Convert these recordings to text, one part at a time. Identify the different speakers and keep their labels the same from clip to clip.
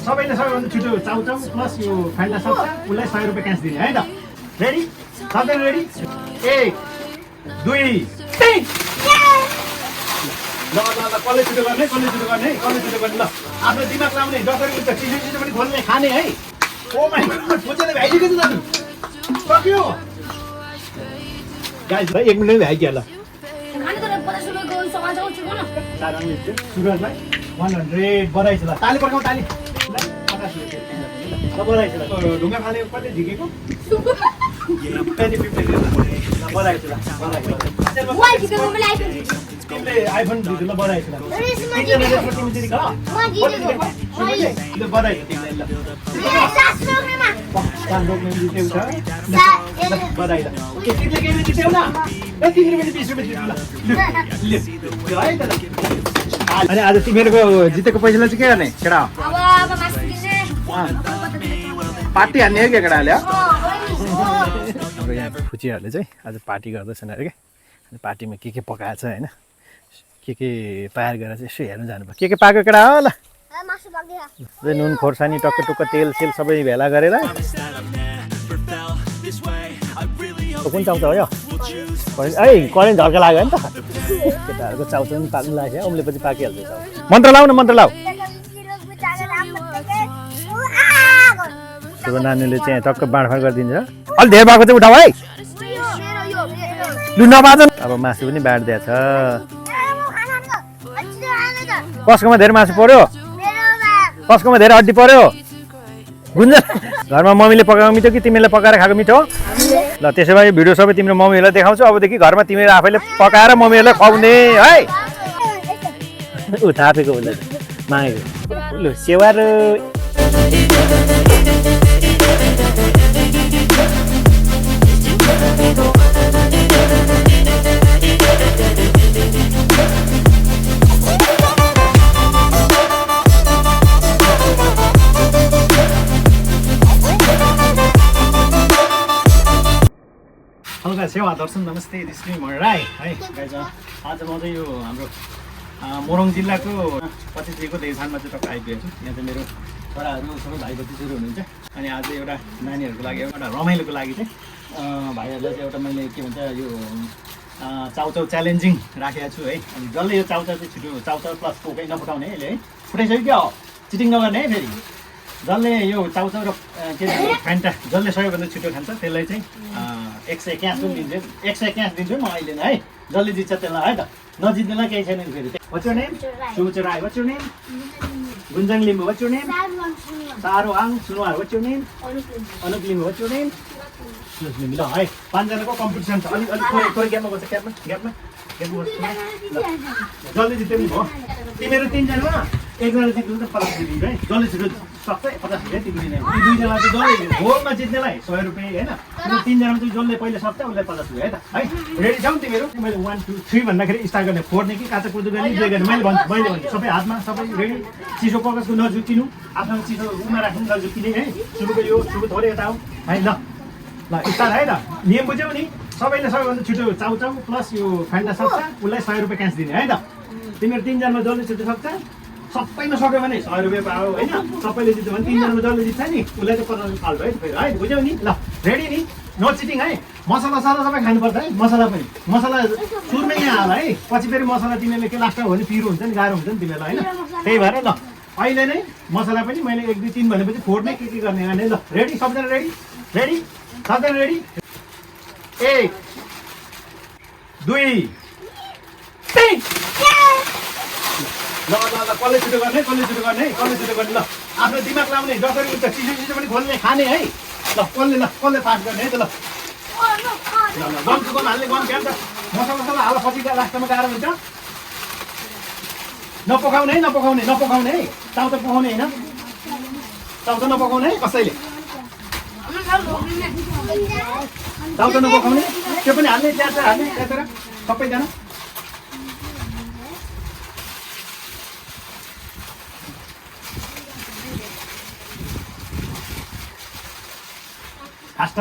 Speaker 1: सबैले सबैभन्दा छिटो चाउचाउ प्लस यो फाइन्टा सक्छ उसलाई 100 रुपियाँ क्यास दिने है त रेडी सबैजना रेडी 1 2 3 ल कसले छिटो गर्ने ल आफ्नो दिमाग लाउने जसरी हुन्छ चिसो पनि खोल्ने खाने है ओ माइ गॉड सोचेले भ्याइदिएको छ नि सक्यो गाइस भाइ 1 मिनेट भ्याइदियो ल
Speaker 2: खाने त 50 रुपैयाँको समाज आउँछ न
Speaker 1: साराङले सुरजलाई 100 बधाई छ ल ताली पड्काऊ ताली ल 50 रुपैयाँ ल बधाई छ ल ढुङ्गा खाने कति झिकेको 50 बधाई छ ल
Speaker 2: वाइ जितेको मलाई आइफोन
Speaker 1: तिमीले आइफोन दियो ल बधाई छ ल तिमीले तिमी दिदी खा
Speaker 2: म जितेको
Speaker 1: ल बधाई छ तिमीलाई ल
Speaker 2: शास्त्रमा
Speaker 1: काम रोक्ने जितेउ छ बधाई ल तिमीले के जितेउ न ए तिमीले पनि 20 रुपैयाँ जितेउ ल है त अनि आज तिमीहरुको जितेको पैसाले चाहिँ के गर्ने केटा
Speaker 2: अब मासु किन्ने
Speaker 1: पार्टी हान्ने हो के केटाले
Speaker 3: हाम्रो यहाँ फुचीहरूले चाहिँ आज पार्टी गर्दैछन् अरे क्या पार्टीमा के पकाएछ होइन के तयार गरेर चाहिँ यसो हेर्नु जानुभयो के पाएको केटा हो ल
Speaker 2: मासु पाक्यो
Speaker 3: नुन खोर्सानी टक्क टुक्क तेल सेल सबै भेला गरेर कुन चाउचा हो यो है करेन्ट झर्का लाग्यो नि त केटाहरूको चाउचा पनि पाक्नु लाग्यो अम्लेपछि पाकिहाल्छ मन्त्र लाउ न मन्त्र लाउ ठुलो नानीले चाहिँ टक्क बाँडफाँड गरिदिन्छ अलि धेरै भएको चाहिँ उठाऊ है लु नबाजन अब मासु पनि बाँडिदिएको छ कसकोमा धेरै मासु पर्यो कसकोमा धेरै हड्डी पर्यो गुन्जन घरमा मम्मीले पकाएको मिठो कि तिमीले पकाएर खाएको मिठो ल त्यसो भए भिडियो सबै तिम्रो मम्मीहरूलाई देखाउँछु अबदेखि घरमा तिमीले आफैले पकाएर मम्मीहरूलाई खुवाउने है ऊ थापेको उसले मागेको लु सेवार
Speaker 1: हल्का सेवा दर्शन नमस्ते दिस मी राई है गाइज आज म चाहिँ यो हाम्रो मोरङ जिल्लाको 25 दिनको देवथानमा चाहिँ टक्क आइपुगेको छु यहाँ चाहिँ मेरो छोराहरू सबै भाइ भतिजहरू हुनुहुन्छ अनि आज एउटा नानीहरूको लागि एउटा रमाइलोको लागि चाहिँ भाइहरूलाई चाहिँ एउटा मैले के भन्छ यो चाउचाउ च्यालेन्जिङ राखेको छु है अनि जसले यो चाउचाउ चाहिँ छिटो चाउचाउ प्लस कोकै नफुटाउने है यसले है फुटाइसक्यो क्या हो चिटिङ नगर्ने है फेरि जसले यो चाउचाउ र के भन्छ फ्यान्टा जसले सबैभन्दा छिटो खान्छ त्यसलाई चाहिँ 100 क्यास पनि दिन्छु 100 क्यास दिन्छु म अहिले नै है जसले जित्छ त्यसलाई है त नजित्नेलाई केही छैन फेरि What's your name? Sucharai. What's your name? Gunjang Limbu. What's your name? Saruang Sunuar. What's your name? Anup Limbu. What's your name? ल है पाँचजनाको कम्पिटिसन छ अलिक अलिक थोरै ग्यापमा बस्छ ग्यापमा जसले जित्यो नि भयो तिमीहरू तिनजना एकजना जित्नु त 50 दिन्छ है जसले छिटो सक्छ 50 रुपियाँ तिमी दिने ती दुईजना चाहिँ जसले गोलमा जित्नेलाई 100 रुपियाँ होइन तिमी तिनजना चाहिँ जसले पहिले सक्छ उसलाई 50 रुपियाँ है त है रेडी छौ तिमीहरू मैले 1 2 3 भन्दाखेरि स्टार्ट गर्ने फोड्ने कि काचा कुर्दो गर्ने जे गर्ने मैले भन्छु सबै हातमा सबै रेडी चिसो पकसको नझुकिनु आफ्नो चिसो उमा राख्नु नझुकिने है सुरुको थोरै यता आऊ है ल स्टार्ट है त नियम बुझ्यौ नि सबैले सबैभन्दा छिटो चाउचाउ प्लस यो फाइन्टा सक्छ उसलाई 100 रुपियाँ क्यास दिने है त तिमीहरू तिनजनामा जसले छिटो सक्छ सबैमा सक्यो भने 100 रुपियाँ पायो होइन सबैले जित्यो भने तिनजनामा जसले जित्छ नि उसलाई चाहिँ 50 रुपियाँ फाल्छ है फेरि है बुझ्यौ नि ल रेडी नि नो चिटिङ है मसला सबै खानुपर्छ है मसला सुरुमै यहाँ हाल है पछि फेरि मसला तिमीहरूले के लास्टमा हो भने पिरो हुन्छ नि गाह्रो हुन्छ नि तिमीहरूलाई होइन त्यही भएर ल अहिले नै मसला पनि मैले 1 2 3 भनेपछि फोड्ने के गर्ने गर्ने ल रेडी सबजना रेडी सबजना रेडी 1 2 3 ल कसले छिटो गर्ने ल आफ्नो दिमाग लाउने जसरी हुन्छ चिसो पनि खोल्ने खाने है ल कसले फास्ट गर्ने है त ल गनको हाल्ने गन क्या त मसला हाल पछि लास्टमा गाह्रो हुन्छ नपकाउने है चाउचाउ पकाउने होइन चाउचाउ नपकाउने है कसैले चाउचाउ नपकाउने त्यो पनि हाल्ने त्यहाँ सबैजना फास्ट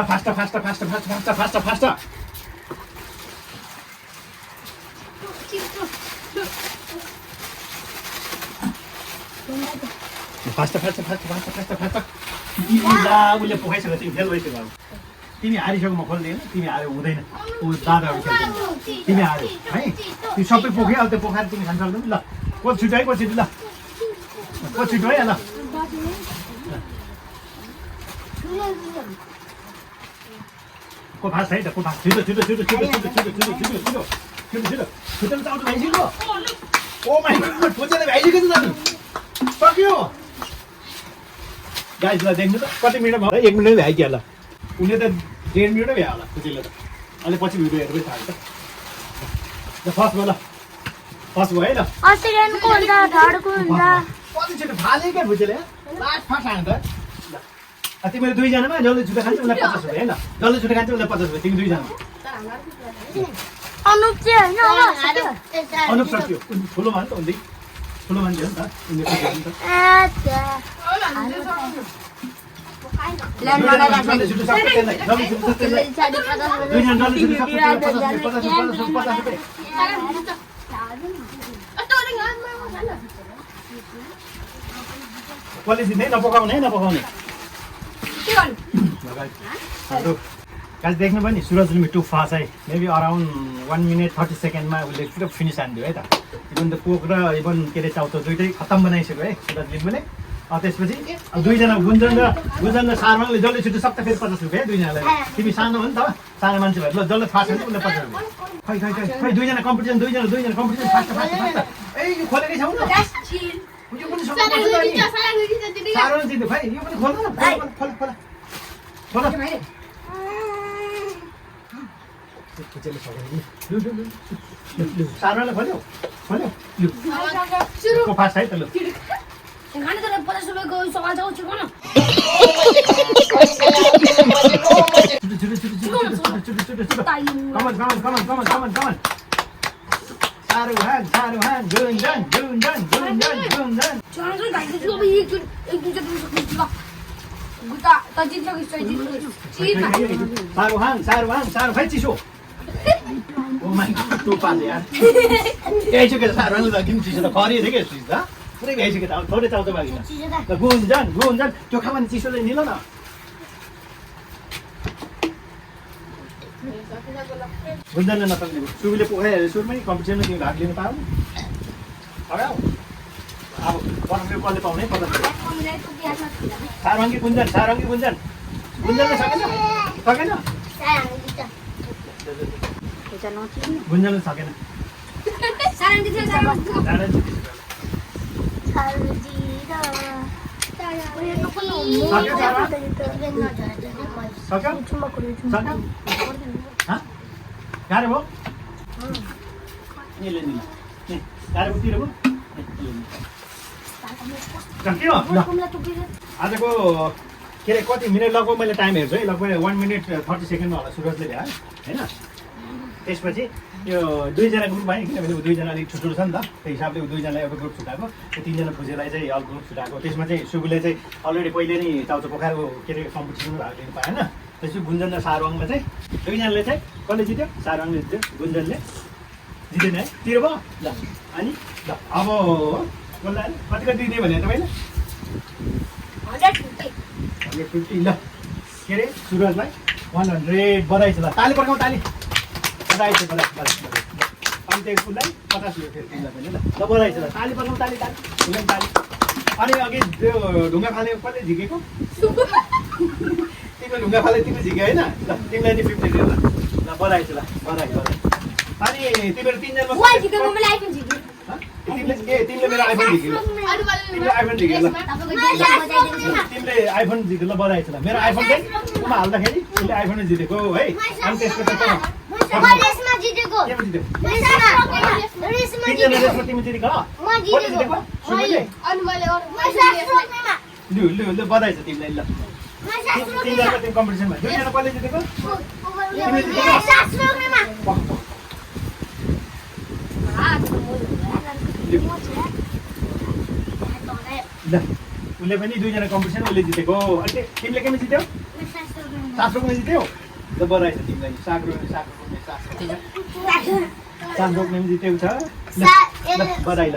Speaker 1: फास्ट उसले पोखाइसक्यो तिमी फेल भइसक्यो अब तिमी हारिसक्यो म खोल्दैन तिमी हार्यो हुँदैन ऊ दादाहरू खेल्दैन तिमी हार्यो है त्यो सबै पोख्यो अब त्यो पोखाएर तिमी खान सक्दैन ल को छिटो है को छिटो ल को छिटो है ल को फास्ट है त को फास्ट छिटो छिटो छिटो छिटो छिटो छिटो छिटो छिटो छिटो छिटो छिटो छिटो त आउँछ भइसक्यो ओ माइ गॉड खोजेले भइसक्यो त दाजु सक्यो गाइस ल देख्नु त कति मिनेट भयो 1 मिनेट भइगयो ल उनी त 1.5 मिनेटै भयो होला खोजेले त अहिले पछि भिडियो हेर्दै थाल्छ ल फर्स्ट भयो ल फर्स्ट भयो है ल
Speaker 2: सेकेन्डको हुन्छ थर्डको हुन्छ
Speaker 1: कति छिटो फाले क्या भुजेले लास्ट फर्स्ट हान्नु त ल तिमीहरू दुईजनामा जसले छुट्टा खान्छ उसलाई 50 रुपियाँ है ल जसले छुट्टा खान्छ उसलाई 50 रुपियाँ तिमी दुईजना
Speaker 2: अनुप चाहिँ होइन
Speaker 1: अनुप सक्यो ठुलो मान त हुँदै ठुलो मान्छे हो नि त उनीहरू त जसले छुट्टा सक्छ त्यसलाई जसले छुट्टा सक्छ त्यसलाई दुईजना जसले छुट्टा सक्छ 50 रुपियाँ कसले जित्ने नपकाउने है नपकाउने गाइस देख्नु पनि सुरज लिम्बू टु फास्ट है मेबी अराउन्ड 1 मिनट 30 सेकेन्डमा उसले पुरा फिनिस हान्दियो है त इभन त कोक र इभन के अरे चाउचाउ दुइटै खत्तम बनाइसक्यो है सुरज लिम्बूले त्यसपछि दुईजना गुन्जन र सारमाङले जसले छिटो सक्छ फेरि 50 रुपियाँ है दुईजनालाई तिमी सानो हो नि त सानो मान्छे भएर ल जसले फास्ट हान्छ उसलाई 50 रुपियाँ खै दुईजना कम्पिटिसन दुईजना कम्पिटिसन फास्ट ए यो खोलेकै छौ न यो पनि सारो जित्यो खै यो पनि खोल्नु न खोल सारोलाई खोल्यो को फास्ट है त लु
Speaker 2: खाने तर 50 रुपियाँको सवाल छ छिटो न
Speaker 1: कमन सारुहान गुन्जन
Speaker 2: चाँजो गाइस जो भी एक दूसरे को सकते हैं गुटा तजित लोग इस
Speaker 1: सारू भाइ चिसो ओ माइ गॉड टु पाले यार यही सारू लगिन चिसो त खरी थियो के सुइस त पुरै भइसक्यो त थोरै चाउचाउ बाँकी छ ल गुन्जन त्यो खा भने चिसोले निलो न गुन्जनले नसक्ने सुबीले पोखाइहाल्यो सुरुमै कम्पिटिसनमा तिमी भाग लिनु पाऊ अब पठाउने कसले पाउने पता सारङ्गी गुन्जनले सकेन गुन्जनले सकेन गाह्रो भयो गाह्रो तिर भयो आजको के अरे कति मिनट लगभग मैले टाइम हेर्छु है लगभग 1 मिनट 30 सेकेन्डमा होला सुरजले भ्यायो होइन त्यसपछि यो दुईजना ग्रुप भयो किनभने ऊ दुईजना अलिक ठुल्ठुलो छ नि त त्यो हिसाबले ऊ दुईजनालाई एउटा ग्रुप छुटाएको त्यो तिनजना फुजेलाई चाहिँ अर्को ग्रुप छुटाएको त्यसमा चाहिँ सुबुले चाहिँ अलरेडी पहिले नै चाउचाउ पोखाएर के अरे कम्पिटिसनमा भाग लिनु पाएन त्यसपछि गुन्जन र सारवाङमा चाहिँ दुईजनाले चाहिँ कसले जित्यो सारवाङले जित्यो गुन्जनले जितेन है तिर भयो ल अनि ल अब कसलाई कति दिने भने तपाईँले 150 ल के अरे सुरजलाई 100 बधाई छ ल ताली पड्काउँ ताली बधाई छ बधाई अनि त्यो उसलाई 50 रुपियाँ फेरि तिमीलाई पनि ल बधाई छ ल ताली पड्काउँ ताली उसलाई ताली अनि अघि त्यो ढुङ्गा फाल्ने कसले झिकेको तिम्रो ढुङ्गा फाले तिम्रो झिक्यो होइन ल तिमीलाई नि 50 दियो ल बधाई छ ल बधाई अनि तिमीहरू तिनजना तिमीले मेरो आइफोन झिक्यो तिमीले आइफोन झिक्यो ल तिमीले आइफोन जित्यो ल बधाई छ ल मेरो आइफोन चाहिँ उमा हाल्दाखेरि तिमीले आइफोन जितेको है अनि त्यसको तिनजना रेसमा तिमी जितेको कसले जितेको ल बधाई छ तिमीलाई ल तिनजना तिमी कम्पिटिसनमा दुईजना कसले जितेको ल उसले पनि दुईजना कम्पिटिसन उसले जितेको अनि तिमीले केमा जित्यौ 700 रुपियाँ जित्यौ ल बधाई छ तिमीलाई 700 रुपियाँ चान्स बोक्ने पनि जितेको छ ल बधाई ल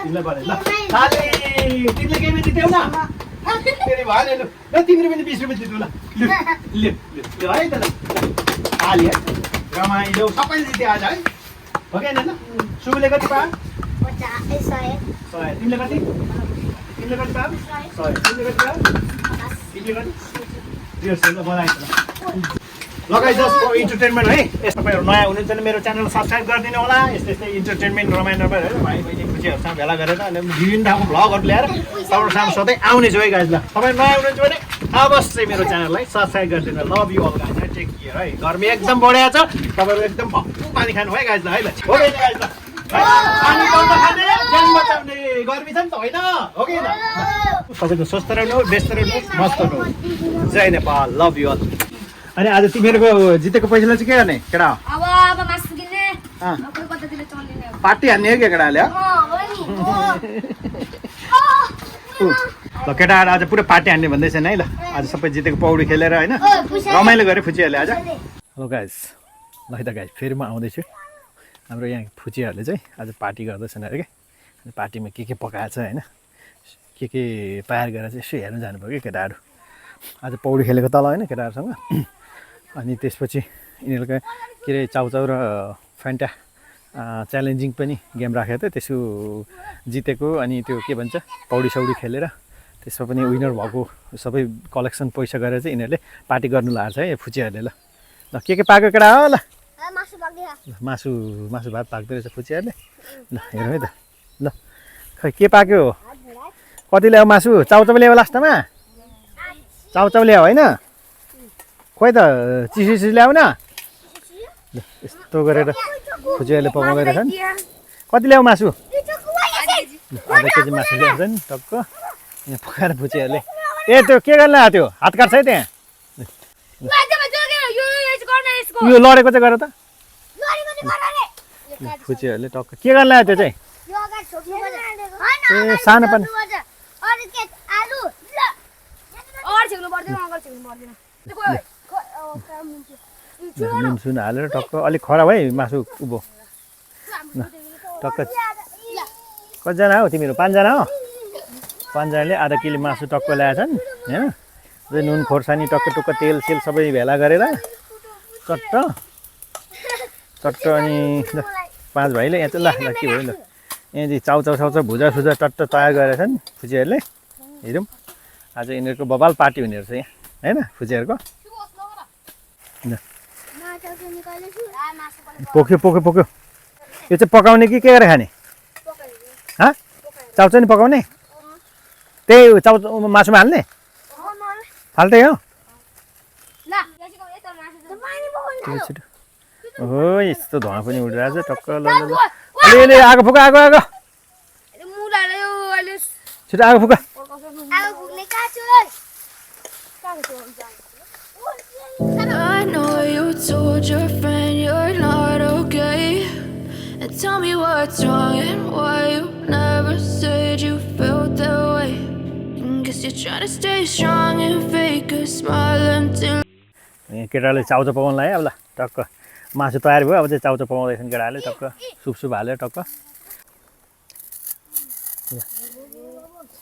Speaker 1: तिमीलाई बधाई ल साले तिमीले गेम जित्यौ न फेरि भएन लु ल तिम्रो पनि 20 रुपियाँ जित्यौ ल लु लु है त ल हालिया रमाइलो सबैले जिते आज है हो कि हैन ल सुबुले कति पायो
Speaker 2: 50 100
Speaker 1: तिमीले कति पायो 100 तिमीले कति पायो तिमीले कति 150 ल बधाई ल लगाइ जस्ट फर इन्टरटेनमेन्ट है यस्तो तपाईँहरू नयाँ हुनुहुन्छ भने मेरो च्यानल सब्सक्राइब गरिदिनु होला यस्तै यस्तै इन्टरटेनमेन्ट रमाइलो है भाइ बहिनी खुसीहरूसँग भेला गरेर अनि विभिन्न ठाउँको भ्लगहरू ल्याएर तपाईँहरू सामु सधैँ आउनेछु है गाइज ल तपाईँ नयाँ हुनुहुन्छ भने अवश्य मेरो च्यानललाई सब्सक्राइब गरिदिनु love you all guys take care है गर्मी एकदम बढिया छ तपाईँहरू एकदम भक्कु पानी खानु है गाइज ल है ल हो गाइज ल पानी बन्द खाने ज्यान बचाउने गर्मी छ नि त होइन हो कि तपाईँको स्वस्थ रहनु व्यस्त रहनु मस्त रहनु जय नेपाल लभ यु अल अनि आज तिमीहरूको जितेको पैसालाई चाहिँ के गर्ने केटा
Speaker 2: अब मासु किन्ने अब कतातिर चल्दिने
Speaker 1: पार्टी हान्ने हो क्या केटाले ल केटाहरू आज पुरै पार्टी हान्ने भन्दैछन् है ल आज सबै जितेको पौडी खेलेर होइन रमाइलो गरे फुचिहरूले आज हेलो गाइज ल है त गाइज फेरि म आउँदैछु हाम्रो यहाँ फुचिहरूले चाहिँ आज पार्टी गर्दैछन् अरे क्या अनि पार्टीमा के पकाएको छ होइन के तयार गरेर चाहिँ यसो हेर्नु जानुभयो कि केटाहरू आज पौडी खेलेको तल होइन केटाहरूसँग अनि त्यसपछि यिनीहरूको के अरे चाउचाउ र फ्यान्टा च्यालेन्जिङ पनि गेम राखेको थियो त्यसको जितेको अनि त्यो के भन्छ पौडी सौडी खेलेर त्यसमा पनि विनर भएको सबै कलेक्सन पैसा गरेर चाहिँ यिनीहरूले पार्टी गर्नु लागेको छ है फुचिहरूले ल ल के पाएको केटा हो ल मासु भात पाक्दो रहेछ फुचिहरूले ल हेरौँ है त ल खै के पाक्यो कति ल्यायो मासु चाउचाउ ल्यायो लास्टमा चाउचाउ ल्यायो होइन खोइ त चिसो ल्याऊ न यस्तो गरेर फुचियाले पकाउँदै रहेछन् कति ल्याऊ मासु आधा केजी मासु ल्याउँछ नि टक्क यहाँ पकाएर फुचियाले ए त्यो के गर्न त्यो हात काट्छ है त्यहाँ यो लडेको चाहिँ गर त फुचियाहरूले टक्क के गर्न लाग्यो त्यो चाहिँ ए सानो पनि नुन हालेर टक्क अलिक खराब है मासु उभो टक्क कतिजना हो तिमीहरू 5 जना हो 5 जनाले आधा किलो मासु टक्क ल्याएछन् होइन नुन खोर्सानी टक्क टुक्क तेल सेल सबै भेला गरेर चट्ट अनि 5 भाइले यहाँ चाहिँ ल के भयो ल यहाँ चाहिँ चाउचाउ भुजा सुजा टट्ट तयार गरेछन् फुचियाहरूले हेरौँ आज यिनीहरूको बबाल पार्टी हुने रहेछ यहाँ होइन फुचियाहरूको पोख्यो यो चाहिँ पकाउने कि के गरेर खाने चाउचाउ नि पकाउने त्यही चाउ मासुमा हाल्ने फाल्टै हो हो यस्तो धुवा पनि उडिरहेको छ टक्क ल आगो फुका आगो छिटो आगो फुका
Speaker 4: I know you told your friend you're not okay, and tell me what's wrong and why you never said you felt that way. Guess you're trying to stay strong and fake a smile until
Speaker 3: केटाले चाउचाउ पकाउन लाग्यो अब ल टक्क मासु तयार भयो अब चाहिँ चाउचाउ पकाउँदैछन् केटाले टक्क सुप हालेर टक्क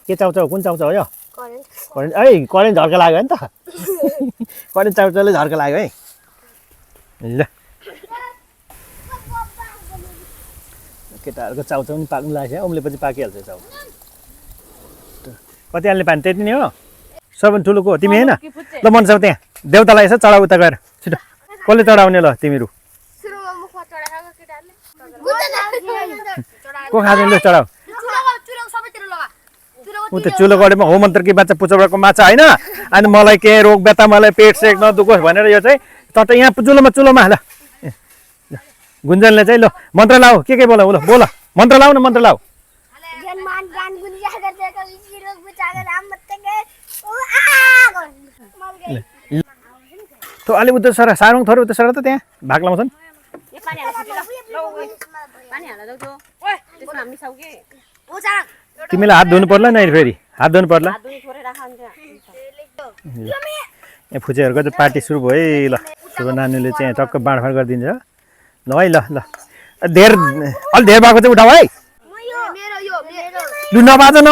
Speaker 3: के चाउचाउ कुन चाउचाउ हो यो करेन्ट है करेन्ट झर्का लाग्यो नि त करेन्ट चाउचाउले झर्का लाग्यो है ल केटाहरूको चाउचाउ पनि पाक्नु लाग्छ उम्लेपछि पाकिहाल्छ चाउ कति हाल्ने पानी त्यति नै हो सबभन्दा ठुलो को तिमी होइन ल मन्छौ त्यहाँ देउतालाई यसो चढाउ उता गएर छिटो कसले चढाउने ल तिमीहरू को खाँदैन ल चढाउ ऊ त चुलो गढेमा हो मन्त्र कि माछा पुच्छरको माछा होइन अनि मलाई के रोग व्यथा मलाई पेट सेक नदुखोस् भनेर यो चाहिँ तट यहाँ चुलोमा ल गुन्जनले चाहिँ ल मन्त्र लाऊ के बोलाऊ ल बोल मन्त्र लाऊ न मन्त्र लाऊ त अलि उता सर सारौँ थोरै उता सर त त्यहाँ भाग लाउँछन् तिमीलाई हात धुनु पर्ला नि फेरि हात धुनु पर्ला यहाँ फुचेहरूको चाहिँ पार्टी सुरु भयो है ल त्यो नानीले चाहिँ टक्क बाँडफाँड गरिदिन्छ ल है ल धेर अलि धेर भएको चाहिँ उठाऊ है
Speaker 2: मेरो यो मेरो
Speaker 3: लु नबाज लु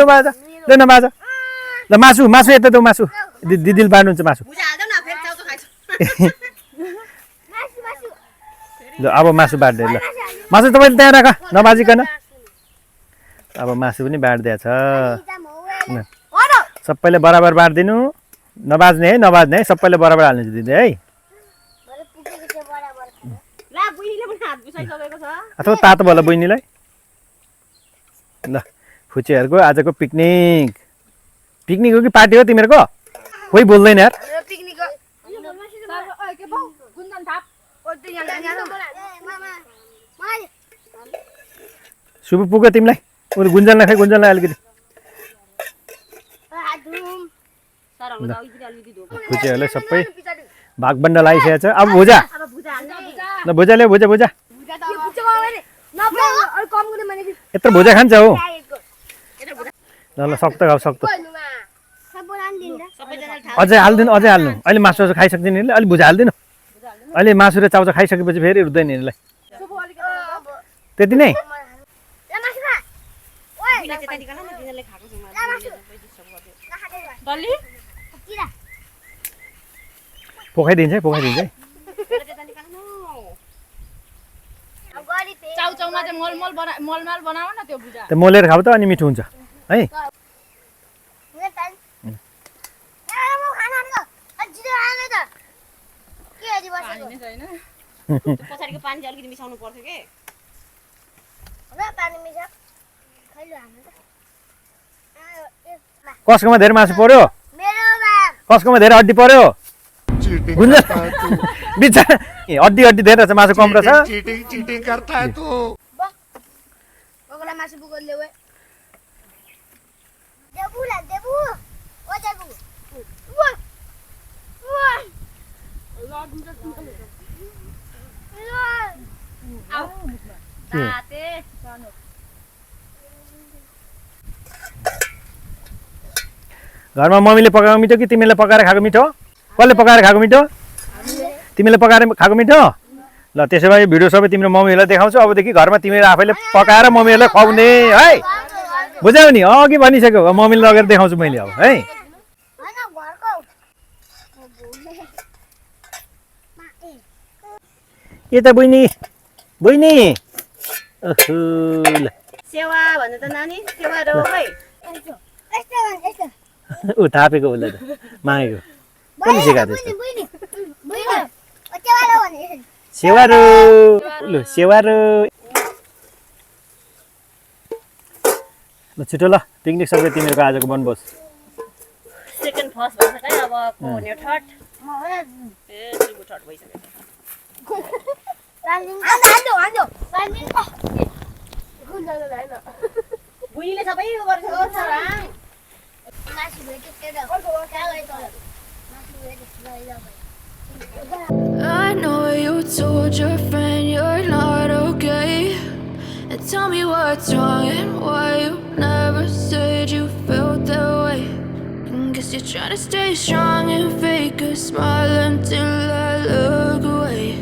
Speaker 3: बाज ल नबाज ल मासु यता देऊ मासु दिदीले बाँड्नुहुन्छ मासु ल अब मासु बाँड्दै ल मासु तपाईँले त्यहाँ राख नबाजिकन अब मासु पनि बाँड्दैछ सबैले बराबर बाँडिदिनु नबाज्ने है सबैले बराबर हाल्नु दिदी है अथवा तातो भयो बहिनीलाई ल फुचेहरूको आजको पिकनिक हो कि पार्टी हो तिमीहरूको कोही बोल्दैन यार
Speaker 2: पिकनिक के पो गुन्जन थाप ओ त्यो यहाँ
Speaker 3: शुभ पुग्यो तिमीलाई उ गुन्जनलाई खै गुन्जनलाई अलिकति फुचेहरूलाई सबै भागबण्ड लगाइसकेको छ अब भुजा ल भुजा ल्याऊ भुजा यत्रो भुजा खान्छ हो ल सक्तो खाऊ सक्तो अझै हाल्नु अहिले मासु खाइसक्दैन नि अलि भुजा हालिदिनु अहिले मासु र चाउचाउ खाइसकेपछि फेरि रुँदैन यिनीलाई त्यति नै पोखाइदिन्छ है
Speaker 2: चाउचाउमा चाहिँ मलमाल बनाऊ न त्यो भुजा
Speaker 3: त्यो मोलेर खाऊ त अनि मिठो हुन्छ है
Speaker 5: पछाडिको पानी चाहिँ अलिकति मिसाउनु पर्थ्यो के
Speaker 3: कसकोमा धेरै मासु पर्यो कसकोमा धेरै हड्डी पर्यो गुन्जन बिचरा हड्डी धेरै रहेछ मासु कम रहेछ
Speaker 6: चीटिंग करता है तू
Speaker 2: मासु बुगल ल्याऊ
Speaker 3: घरमा मम्मीले पकाएको मिठो कि तिमीले पकाएर खाएको मिठो कसले पकाएर खाएको मिठो तिमीले पकाएर खाएको मिठो ल त्यसो भए भिडियो सबै तिम्रो मम्मीहरूलाई देखाउँछु अबदेखि घरमा तिमीले आफैले पकाएर मम्मीहरूलाई खुवाउने है बुझ्यौ नि अघि भनिसक्यो मम्मीले लगेर देखाउँछु मैले अब है यता बहिनी
Speaker 5: सेवा भन्नु त नानी सेवा रो खै
Speaker 3: ऊ थापेको उसले त मागेको कसले सिकाएको सेवारो लु सेवारो ल छिटो ल पिकनिक सबै तिमीहरूको आजको बनबोस
Speaker 5: सेकेन्ड फर्स्ट भन्छ है अब को हुने थर्ड ए तिम्रो थर्ड भइसक्यो बुइले सबै गर्छ
Speaker 4: I know you told your friend you're not okay, and tell me what's wrong and why you never said you felt that way. Guess you're trying to stay strong and fake a smile until I look away.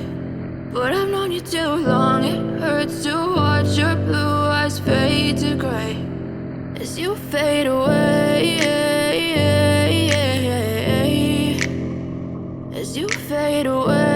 Speaker 4: But I've known you too long, it hurts to watch your blue eyes fade to gray as you fade away, as you fade away.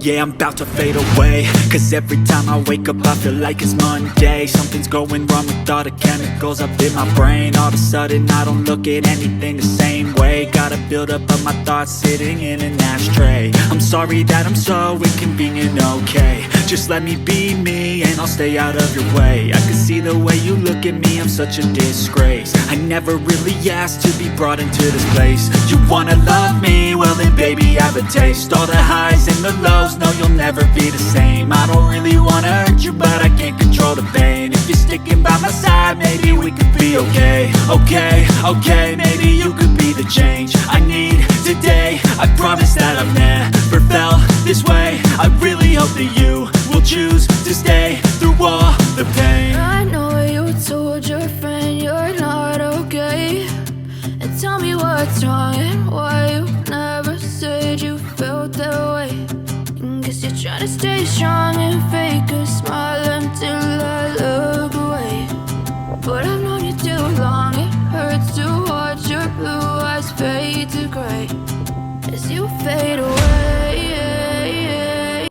Speaker 7: Yeah, I'm about to fade away, 'cause every time I wake up I feel like it's Monday. Something's going wrong with all the chemicals up in my brain. All of a sudden I don't look at anything the same way. Got a build up of my thoughts sitting in an ashtray. I'm sorry that I'm so inconvenient, okay. Just let me be me and I'll stay out of your way. I can see the way you look at me, I'm such a disgrace. I never really asked to be brought into this place. You wanna love me? Well then baby have a taste. All the highs and the lows, no you'll never be the same. I don't really wanna hurt you but I can't control the pain. If you're sticking by my side maybe we could be okay. Okay, maybe you could be the change I need today. I promise that I've never felt this way. I really hope that you will choose to stay through all the pain.
Speaker 4: I know you told your friend you're not okay, and tell me what's wrong and why you never said you felt that stay strong and fake a smile until I look away. But I've known you too long, it hurts to watch your blue eyes fade to gray as you fade away.